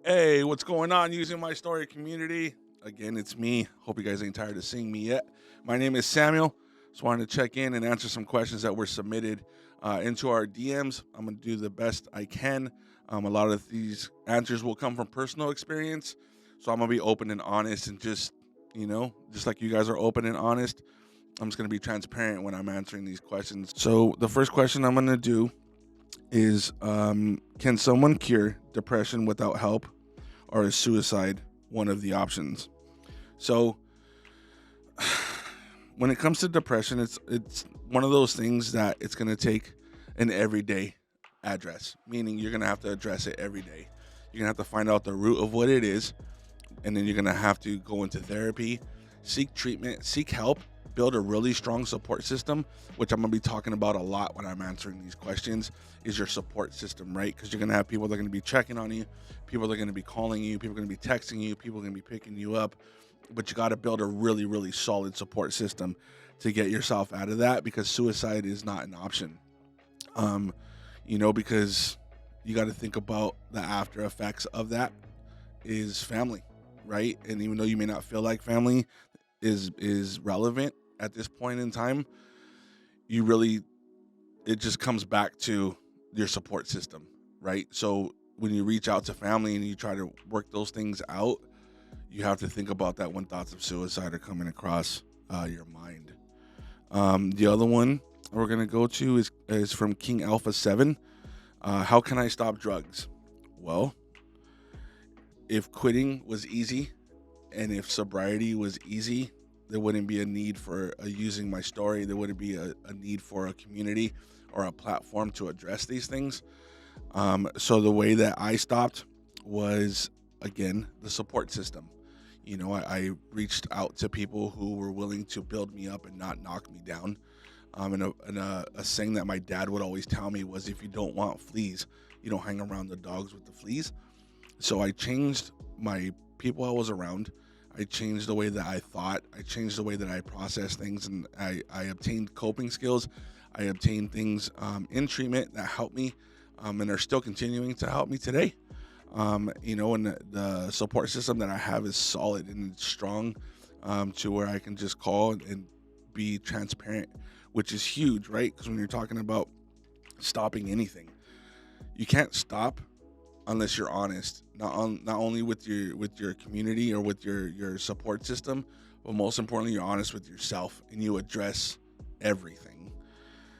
Hey, what's going on using my story community? Again, it's me. Hope you guys ain't tired of seeing me yet. My name is Samuel. Just wanted to check in and answer some questions that were submitted into our DMs. I'm going to do the best I can. A lot of these answers will come from personal experience. So I'm going to be open and honest and just like you guys are open and honest, I'm just going to be transparent when I'm answering these questions. So the first question I'm going to do is can someone cure depression without help, or is suicide one of the options? So when it comes to depression, it's one of those things that it's going to take an everyday address, meaning you're going to have to address it every day. You're going to have to find out the root of what it is, and then you're going to have to go into therapy, seek treatment, seek help, build a really strong support system, which I'm going to be talking about a lot when I'm answering these questions, is your support system, right? Because you're going to have people that are going to be checking on you, people that are going to be calling you, people are going to be texting you, people are going to be picking you up, but you got to build a really, really solid support system to get yourself out of that, because suicide is not an option. Um, because you got to think about the after effects of that is family, right? And even though you may not feel like family is relevant at this point in time, you really, it just comes back to your support system, right? So when you reach out to family and you try to work those things out, you have to think about that when thoughts of suicide are coming across your mind. The other one we're gonna go to is from King Alpha 7. How can I stop drugs? Well, if quitting was easy and if sobriety was easy, there wouldn't be a need for using my story. There wouldn't be a need for a community or a platform to address these things. So the way that I stopped was, again, the support system. I reached out to people who were willing to build me up and not knock me down. And a saying that my dad would always tell me was, if you don't want fleas, you don't hang around the dogs with the fleas. So I changed my people I was around. I changed the way that I thought. I changed the way that I processed things, and I obtained coping skills. I obtained things in treatment that helped me, and are still continuing to help me today. And the support system that I have is solid and it's strong, to where I can just call and be transparent, which is huge, right? Because when you're talking about stopping anything, you can't stop unless you're honest, not only with your community or with your support system, but most importantly, you're honest with yourself and you address everything.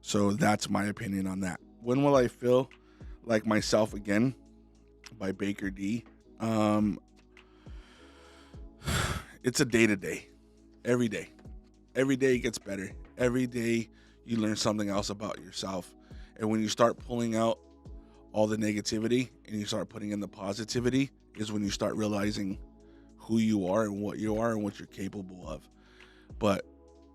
So that's my opinion on that. When will I feel like myself again? By Baker D. It's a day to day, every day. Every day it gets better. Every day you learn something else about yourself, and when you start pulling out all the negativity and you start putting in the positivity, is when you start realizing who you are and what you're capable of. But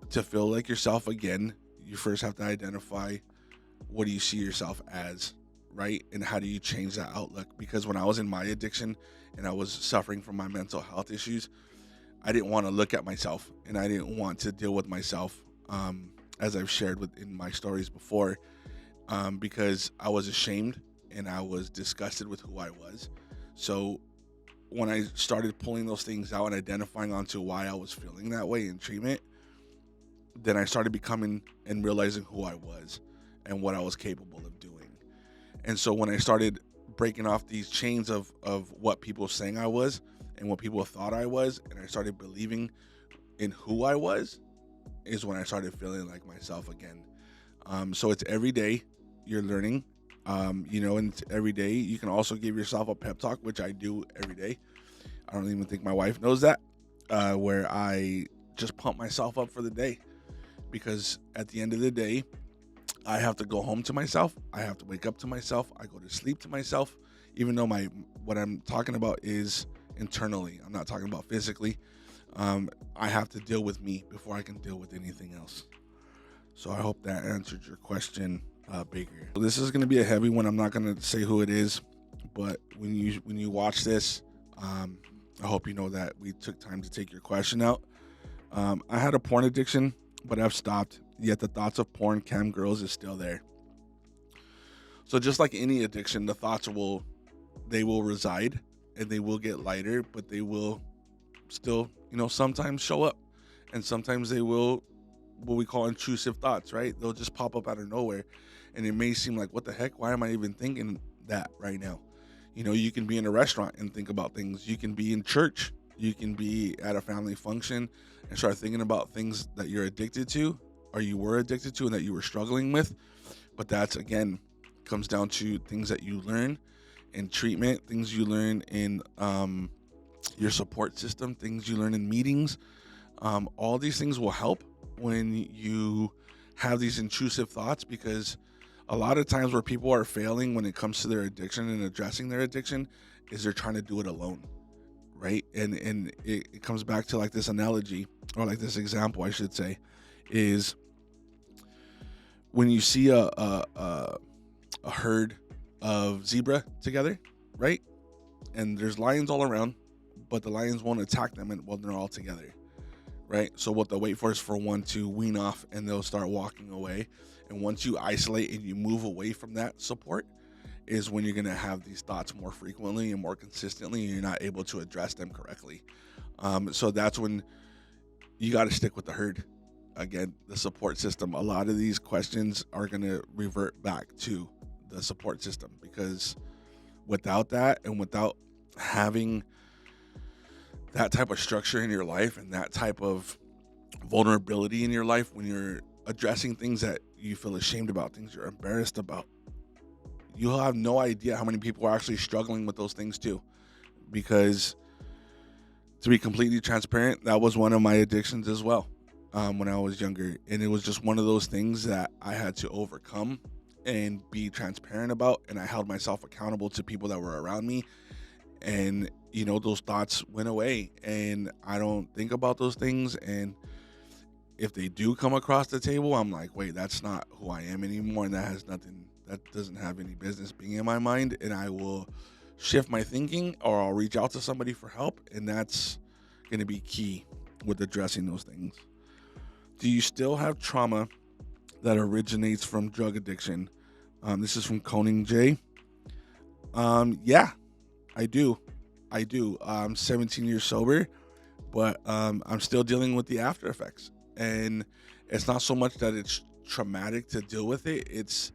to feel like yourself again, you first have to identify, what do you see yourself as, right? And how do you change that outlook? Because when I was in my addiction and I was suffering from my mental health issues, I didn't want to look at myself and I didn't want to deal with myself, as I've shared in my stories before, because I was ashamed and I was disgusted with who I was. So when I started pulling those things out and identifying onto why I was feeling that way in treatment, then I started becoming and realizing who I was and what I was capable of doing. And so when I started breaking off these chains of what people were saying I was and what people thought I was, and I started believing in who I was, is when I started feeling like myself again. So it's every day you're learning, and it's every day you can also give yourself a pep talk, which I do every day. I don't even think my wife knows that, where I just pump myself up for the day, because at the end of the day, I have to go home to myself. I have to wake up to myself. I go to sleep to myself, even though what I'm talking about is internally. I'm not talking about physically. I have to deal with me before I can deal with anything else. So I hope that answered your question, Baker. So this is going to be a heavy one. I'm not going to say who it is, but when you watch this, I hope you know that we took time to take your question out. I had a porn addiction, but I've stopped. Yet the thoughts of porn cam girls is still there. So just like any addiction, the thoughts will reside, and they will get lighter, but they will still, sometimes show up, and sometimes they will, what we call intrusive thoughts, right? They'll just pop up out of nowhere, and it may seem like, what the heck? Why am I even thinking that right now? You can be in a restaurant and think about things. You can be in church. You can be at a family function and start thinking about things that you're addicted to, or you were addicted to, and that you were struggling with. But that's, again, comes down to things that you learn in treatment, things you learn in your support system, things you learn in meetings. All these things will help when you have these intrusive thoughts, because a lot of times where people are failing when it comes to their addiction and addressing their addiction is they're trying to do it alone, right? And it comes back to like this analogy, or like this example, I should say, is when you see a herd of zebra together, right? And there's lions all around, but the lions won't attack them while they're all together, right? So what they'll wait for is for one to wean off, and they'll start walking away. And once you isolate and you move away from that support is when you're going to have these thoughts more frequently and more consistently, and you're not able to address them correctly. So that's when you got to stick with the herd. Again, the support system. A lot of these questions are going to revert back to the support system, because without that, and without having that type of structure in your life and that type of vulnerability in your life, when you're addressing things that you feel ashamed about, things you're embarrassed about, you'll have no idea how many people are actually struggling with those things too. Because to be completely transparent, that was one of my addictions as well, when I was younger. And it was just one of those things that I had to overcome and be transparent about. And I held myself accountable to people that were around me. And, those thoughts went away, and I don't think about those things. And if they do come across the table, I'm like, wait, that's not who I am anymore. And that doesn't have any business being in my mind. And I will shift my thinking, or I'll reach out to somebody for help. And that's going to be key with addressing those things. Do you still have trauma that originates from drug addiction? This is from Coning J. Yeah, I do. I'm 17 years sober, but I'm still dealing with the after effects. And it's not so much that it's traumatic to deal with it. It's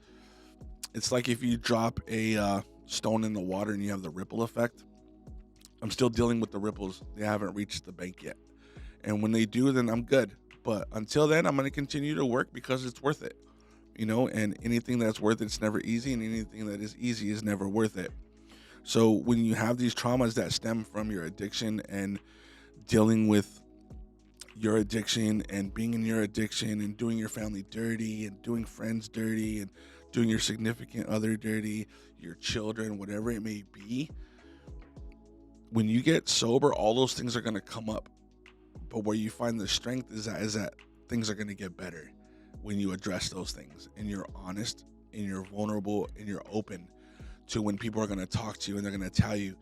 like if you drop a stone in the water and you have the ripple effect. I'm still dealing with the ripples. They haven't reached the bank yet. And when they do, then I'm good. But until then, I'm going to continue to work because it's worth it. And anything that's worth it's never easy, and anything that is easy is never worth it. So when you have these traumas that stem from your addiction, and dealing with your addiction and being in your addiction and doing your family dirty and doing friends dirty and doing your significant other dirty, your children, whatever it may be, when you get sober, all those things are going to come up. But where you find the strength is that things are going to get better when you address those things, and you're honest, and you're vulnerable, and you're open to when people are going to talk to you, and they're going to tell you,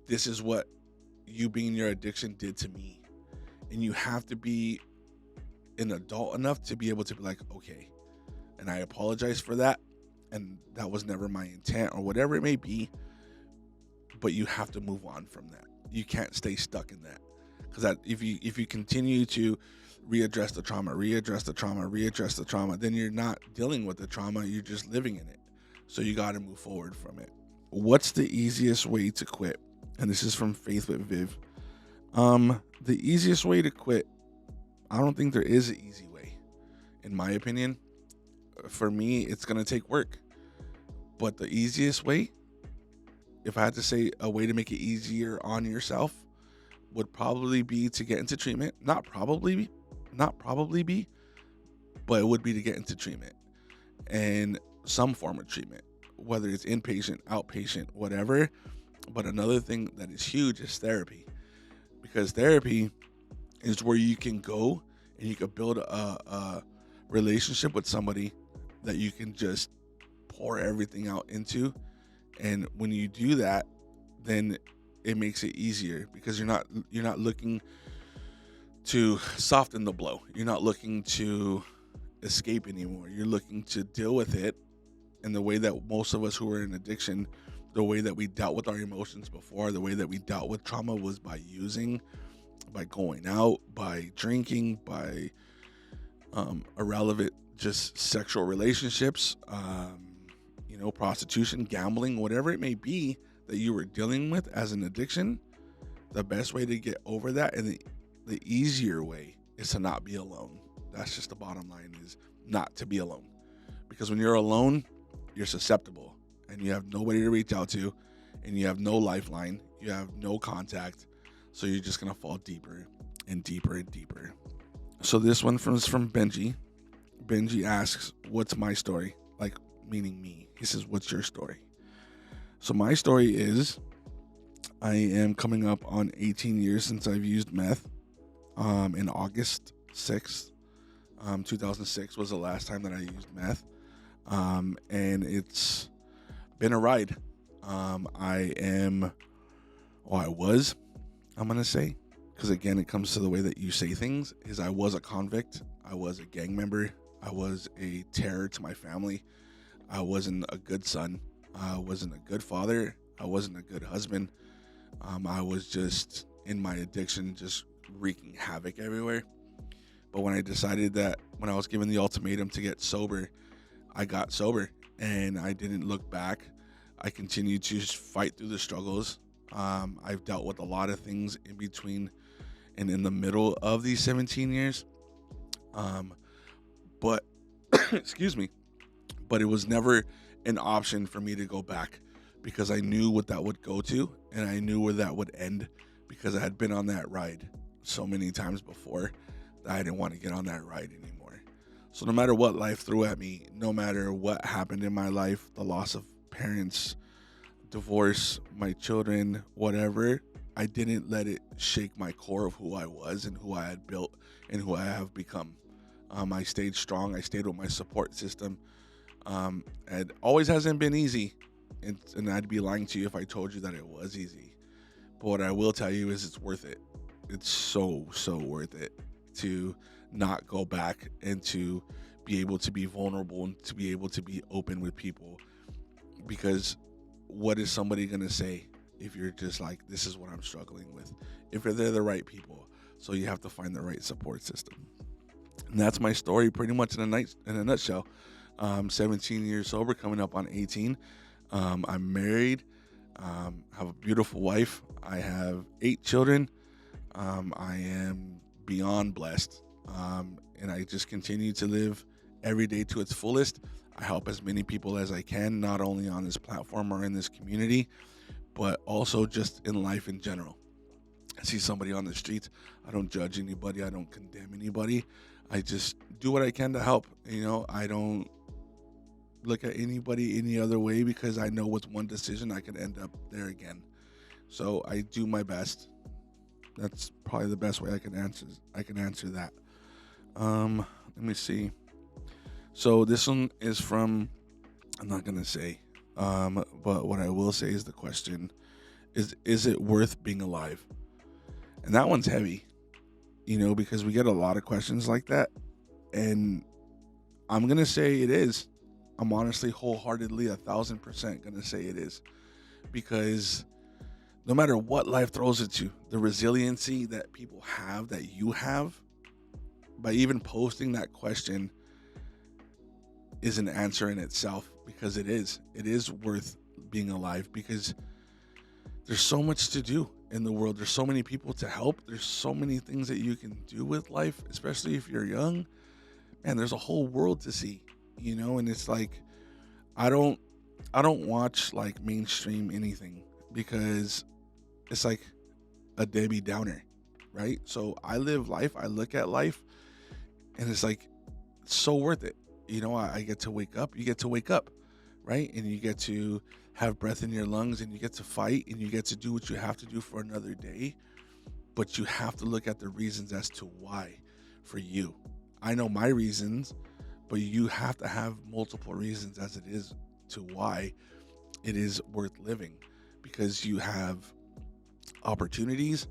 this is what you being in your addiction did to me. And you have to be an adult enough to be able to be like, okay, and I apologize for that, and that was never my intent, or whatever it may be. But you have to move on from that. You can't stay stuck in that, because that if you continue to readdress the trauma, then you're not dealing with the trauma, you're just living in it. So you got to move forward from it. What's the easiest way to quit? And this is from Faith with Viv. The easiest way to quit, I don't think there is an easy way. In my opinion, for me, it's going to take work. But the easiest way, if I had to say a way to make it easier on yourself, would probably be to get into treatment. Not probably be, but it would be to get into treatment, and some form of treatment, whether it's inpatient, outpatient, whatever. But another thing that is huge is therapy, because therapy is where you can go and you can build a relationship with somebody that you can just pour everything out into. And when you do that, then it makes it easier, because you're not looking to soften the blow. You're not looking to escape anymore. You're looking to deal with it in the way that most of us who are in addiction, the way that we dealt with our emotions before, the way that we dealt with trauma was by using, by going out, by drinking, by irrelevant just sexual relationships, prostitution, gambling, whatever it may be that you were dealing with as an addiction. The best way to get over that, and the easier way, is to not be alone. That's just the bottom line, is not to be alone. Because when you're alone, you're susceptible and you have nobody to reach out to, and you have no lifeline, you have no contact. So you're just going to fall deeper and deeper and deeper. So this one is from Benji. Benji asks, what's my story? Like, meaning me. He says, what's your story? So my story is, I am coming up on 18 years since I've used meth. In August 6th, 2006 was the last time that I used meth. And it's been a ride. I'm going to say, because again, it comes to the way that you say things, is I was a convict. I was a gang member. I was a terror to my family. I wasn't a good son. I wasn't a good father. I wasn't a good husband. I was just in my addiction, just wreaking havoc everywhere. But when I decided that, when I was given the ultimatum to get sober, I got sober and I didn't look back. I continued to fight through the struggles. I've dealt with a lot of things in between and in the middle of these 17 years. But excuse me, but it was never an option for me to go back, because I knew what that would go to, and I knew where that would end, because I had been on that ride so many times before that I didn't want to get on that ride anymore. So no matter what life threw at me, no matter what happened in my life, the loss of parents, divorce, my children, whatever, I didn't let it shake my core of who I was and who I had built and who I have become. I stayed strong. I stayed with my support system. It always hasn't been easy, and I'd be lying to you if I told you that it was easy. But what I will tell you is it's worth it. It's so worth it to not go back and to be able to be vulnerable and to be able to be open with people. Because what is somebody going to say if you're just like, this is what I'm struggling with? If they're the right people. So you have to find the right support system. And that's my story pretty much in a nutshell. 17 years sober, coming up on 18. I'm married, have a beautiful wife. I have 8 children. I am beyond blessed. And I just continue to live every day to its fullest. I help as many people as I can, not only on this platform or in this community, but also just in life in general. I see somebody on the streets, I don't judge anybody, I don't condemn anybody. I just do what I can to help. I don't look at anybody any other way, because I know with one decision I could end up there again. So I do my best. That's probably the best way I can answer that. Let me see. So this one is from, I'm not gonna say, but what I will say is the question is it worth being alive? And that one's heavy, because we get a lot of questions like that, and I'm gonna say it is. I'm honestly wholeheartedly 1,000% gonna say it is, because no matter what life throws at you, the resiliency that people have, that you have, by even posting that question, is an answer in itself, because it is worth being alive, because there's so much to do in the world. There's so many people to help. There's so many things that you can do with life, especially if you're young. Man, there's a whole world to see, and it's like, I don't watch like mainstream anything, because it's like a Debbie Downer, right? So I live life, I look at life, and it's like, it's so worth it. I get to wake up, you get to wake up, right? And you get to have breath in your lungs, and you get to fight, and you get to do what you have to do for another day. But you have to look at the reasons as to why for you. I know my reasons, but you have to have multiple reasons as it is to why it is worth living, because you have opportunities,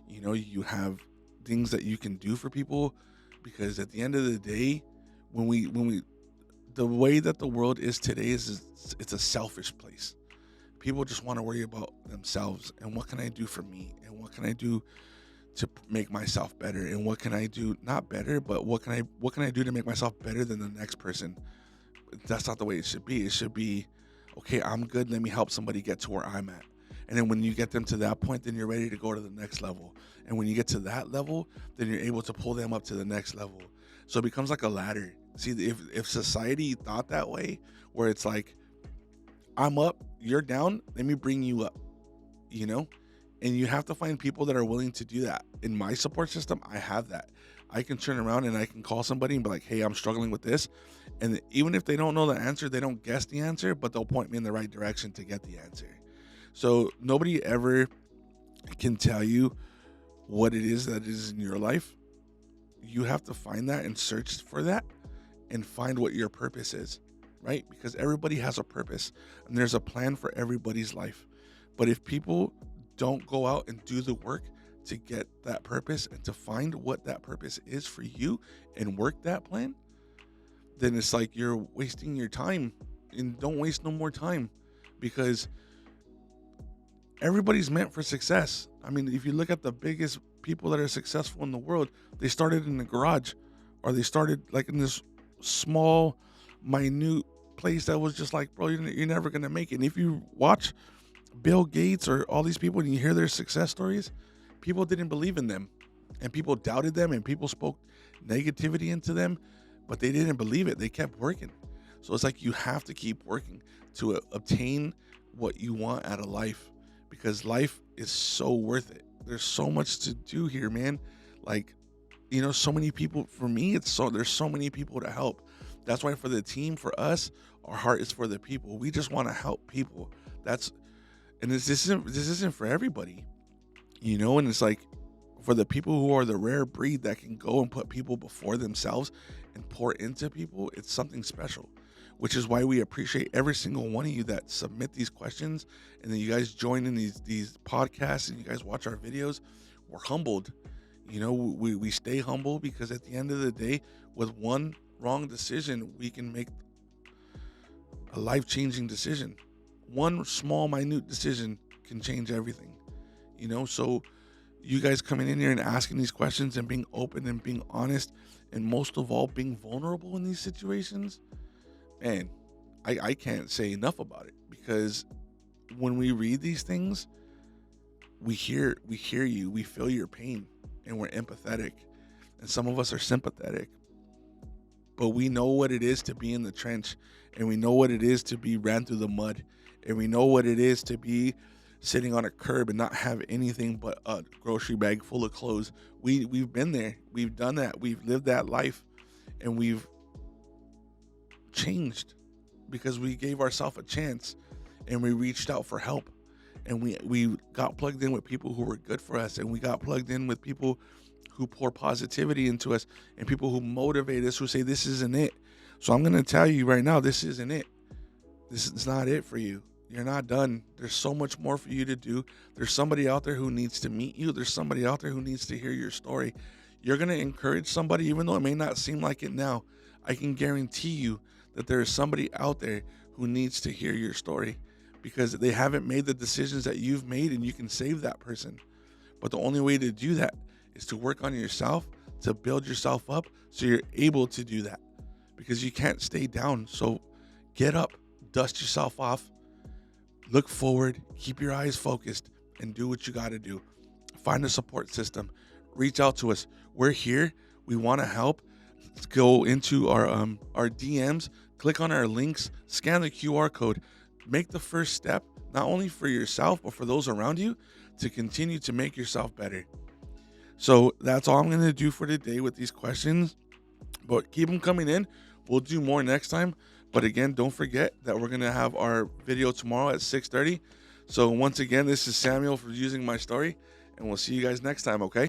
you have things that you can do for people. Because at the end of the day, when we the way that the world is today is it's a selfish place. People just want to worry about themselves and what can I do for me and what can I do to make myself better and what can I do, not better, but what can I do to make myself better than the next person. That's not the way it should be. It should be, okay, I'm good, let me help somebody get to where I'm at. And then when you get them to that point, then you're ready to go to the next level. And when you get to that level, then you're able to pull them up to the next level. So it becomes like a ladder. See, if society thought that way, where it's like, I'm up, you're down, let me bring you up, you know? And you have to find people that are willing to do that. In my support system, I have that. I can turn around and I can call somebody and be like, hey, I'm struggling with this. And even if they don't know the answer, they don't guess the answer, but they'll point me in the right direction to get the answer. So nobody ever can tell you what it is that is in your life. You have to find that and search for that and find what your purpose is, right? Because everybody has a purpose and there's a plan for everybody's life. But if people don't go out and do the work to get that purpose and to find what that purpose is for you and work that plan, then it's like you're wasting your time. And don't waste no more time, because everybody's meant for success. I mean, if you look at the biggest people that are successful in the world, they started in the garage, or they started like in this small, minute place that was just like, bro, you're never going to make it. And if you watch Bill Gates or all these people and you hear their success stories, people didn't believe in them and people doubted them and people spoke negativity into them, but they didn't believe it. They kept working. So it's like you have to keep working to obtain what you want out of life, because life is so worth it. There's so much to do here, man. Like, you know, so many people, for me, there's so many people to help. That's why for the team, for us, our heart is for the people. We just want to help people. This isn't for everybody, you know, and it's like for the people who are the rare breed that can go and put people before themselves and pour into people, it's something special, which is why we appreciate every single one of you that submit these questions and then you guys join in these podcasts and you guys watch our videos. We're humbled, you know, we stay humble because at the end of the day, with one wrong decision, we can make a life-changing decision. One small, minute decision can change everything, you know? So you guys coming in here and asking these questions and being open and being honest, and most of all, being vulnerable in these situations, man, I can't say enough about it, because when we read these things, we hear you, we feel your pain, and we're empathetic, and some of us are sympathetic, but we know what it is to be in the trench, and we know what it is to be ran through the mud, and we know what it is to be sitting on a curb and not have anything but a grocery bag full of clothes. We've been there. We've done that. We've lived that life, and we've changed because we gave ourselves a chance and we reached out for help, and we got plugged in with people who were good for us, and we got plugged in with people who pour positivity into us and people who motivate us, who say this isn't it. So I'm going to tell you right now, this isn't it. This is not it for you. You're not done. There's so much more for you to do. There's somebody out there who needs to meet you. There's somebody out there who needs to hear your story. You're going to encourage somebody, even though it may not seem like it now. I can guarantee you that there is somebody out there who needs to hear your story, because they haven't made the decisions that you've made, and you can save that person. But the only way to do that is to work on yourself, to build yourself up so you're able to do that, because you can't stay down. So get up, dust yourself off, look forward, keep your eyes focused, and do what you got to do. Find a support system. Reach out to us. We're here. We want to help. Let's go into our DMs, click on our links, scan the QR code, make the first step, not only for yourself, but for those around you, to continue to make yourself better. So that's all I'm going to do for today with these questions, but keep them coming in. We'll do more next time. But again, don't forget that we're going to have our video tomorrow at 6:30. So once again, this is Samuel for Using My Story, and we'll see you guys next time, okay?